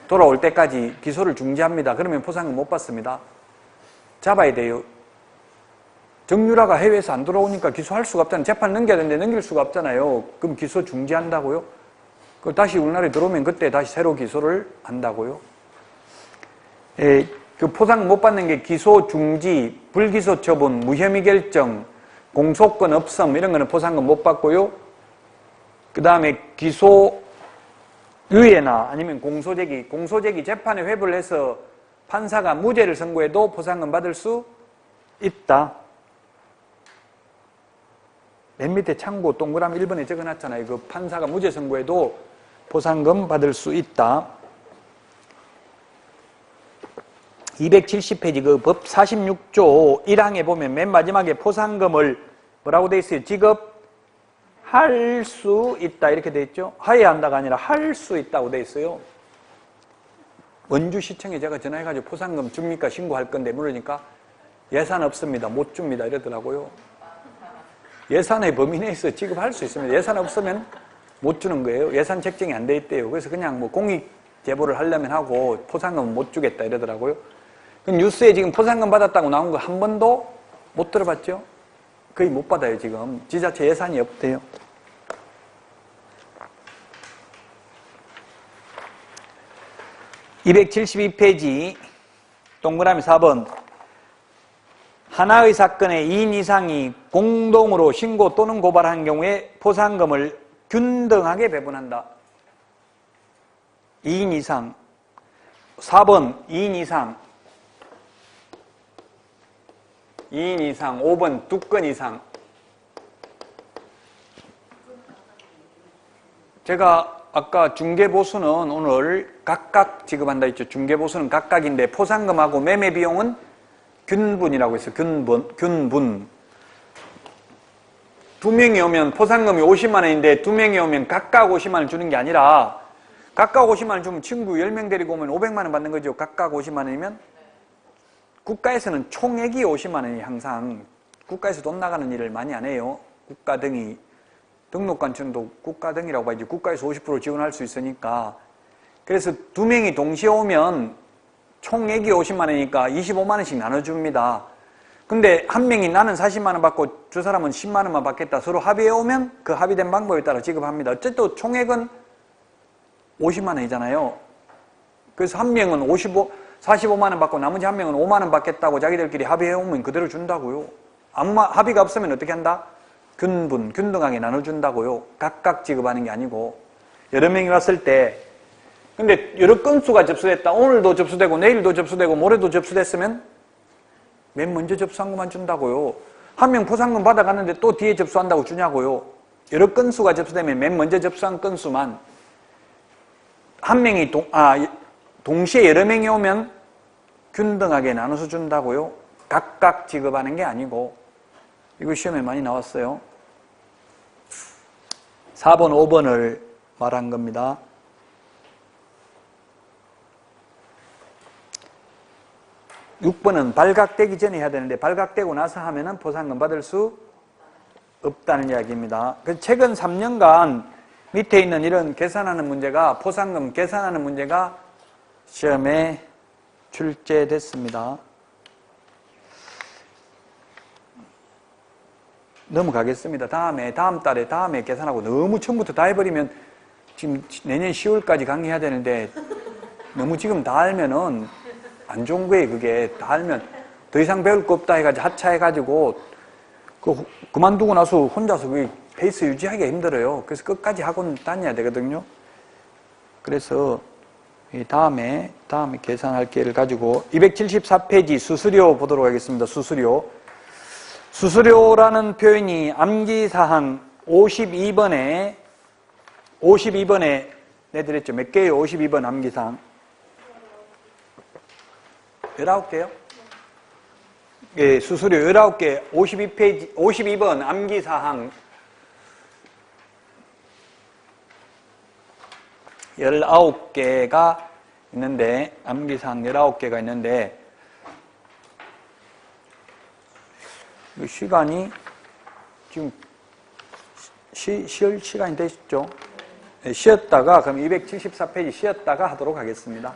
돌아올 때까지 기소를 중지합니다. 그러면 포상금 못 받습니다. 잡아야 돼요. 정유라가 해외에서 안 돌아오니까 기소할 수가 없잖아요. 재판 넘겨야 되는데 넘길 수가 없잖아요. 그럼 기소 중지한다고요? 그 다시 우리나라에 들어오면 그때 다시 새로 기소를 한다고요? 그 포상금 못 받는 게 기소 중지, 불기소 처분, 무혐의 결정, 공소권 없음 이런 거는 포상금 못 받고요. 그 다음에 기소 유예나 아니면 공소제기 재판에 회부를 해서 판사가 무죄를 선고해도 포상금 받을 수 있다. 맨 밑에 참고 동그라미 1번에 적어놨잖아요. 그 판사가 무죄 선고해도 포상금 받을 수 있다. 270페이지 그 법 46조 1항에 보면 맨 마지막에 포상금을 뭐라고 돼 있어요? 지급할 수 있다 이렇게 돼 있죠. 하여야 한다가 아니라 할 수 있다고 돼 있어요. 원주시청에 제가 전화해가지고 포상금 줍니까 신고할 건데 물으니까 예산 없습니다. 못 줍니다 이러더라고요. 예산의 범위 내에서 지급할 수 있습니다. 예산 없으면 못 주는 거예요. 예산 책정이 안 돼 있대요. 그래서 그냥 뭐 공익 제보를 하려면 하고 포상금은 못 주겠다 이러더라고요. 뉴스에 지금 포상금 받았다고 나온 거 한 번도 못 들어봤죠? 거의 못 받아요 지금. 지자체 예산이 없대요. (272페이지) 동그라미 4번 하나의 사건의 2인 이상이 공동으로 신고 또는 고발한 경우에 포상금을 균등하게 배분한다. 2인 이상. 4번 2인 이상. 2인 이상. 5번 2건 이상. 제가 아까 중개보수는 오늘 각각 지급한다 했죠. 중개보수는 각각인데 포상금하고 매매비용은 균분이라고 했어요. 균분. 2명이 오면 포상금이 50만 원인데 2명이 오면 각각 50만 원 주는 게 아니라 각각 50만 원 주면 친구 10명 데리고 오면 500만 원 받는 거죠. 각각 50만 원이면 국가에서는 총액이 50만 원이 항상 국가에서 돈 나가는 일을 많이 안 해요. 국가 등이 등록관청도 국가 등이라고 봐야지 국가에서 50% 지원할 수 있으니까. 그래서 2명이 동시에 오면 총액이 50만 원이니까 25만 원씩 나눠줍니다. 근데 한 명이 나는 40만 원 받고 두 사람은 10만 원만 받겠다. 서로 합의해 오면 그 합의된 방법에 따라 지급합니다. 어쨌든 총액은 50만 원이잖아요. 그래서 한 명은 45만 원 받고 나머지 한 명은 5만 원 받겠다고 자기들끼리 합의해 오면 그대로 준다고요. 아무 합의가 없으면 어떻게 한다? 균등하게 나눠준다고요. 각각 지급하는 게 아니고. 여러 명이 왔을 때 근데 여러 건수가 접수됐다. 오늘도 접수되고 내일도 접수되고 모레도 접수됐으면 맨 먼저 접수한 것만 준다고요. 한 명 포상금 받아갔는데 또 뒤에 접수한다고 주냐고요. 여러 건수가 접수되면 맨 먼저 접수한 건수만. 한 명이 동시에 여러 명이 오면 균등하게 나눠서 준다고요. 각각 지급하는 게 아니고, 이거 시험에 많이 나왔어요. 4번, 5번을 말한 겁니다. (6번은) 발각되기 전에 해야 되는데 발각되고 나서 하면은 포상금 받을 수 없다는 이야기입니다. 그래서 최근 3년간 밑에 있는 이런 계산하는 문제가, 포상금 계산하는 문제가 시험에 출제됐습니다. 넘어가겠습니다. 다음 달에 계산하고 너무 처음부터 다 해버리면 지금 내년 10월까지 강의해야 되는데 너무 지금 다 알면은 안 좋은 거예요. 그게 다 알면 더 이상 배울 거 없다 해가지고 하차해가지고 그만두고 나서 혼자서 그 페이스 유지하기가 힘들어요. 그래서 끝까지 학원 다녀야 되거든요. 그래서 다음에 계산할 기회를 가지고 274페이지 수수료 보도록 하겠습니다. 수수료라는 표현이 암기사항 52번에 내드렸죠. 몇 개예요? 52번 암기사항 19개요? 예, 수수료 19개 52번 암기사항 19개가 있는데, 암기사항 19개가 있는데, 시간이 지금 쉴 시간이 되셨죠? 쉬었다가, 그럼 274페이지 쉬었다가 하도록 하겠습니다.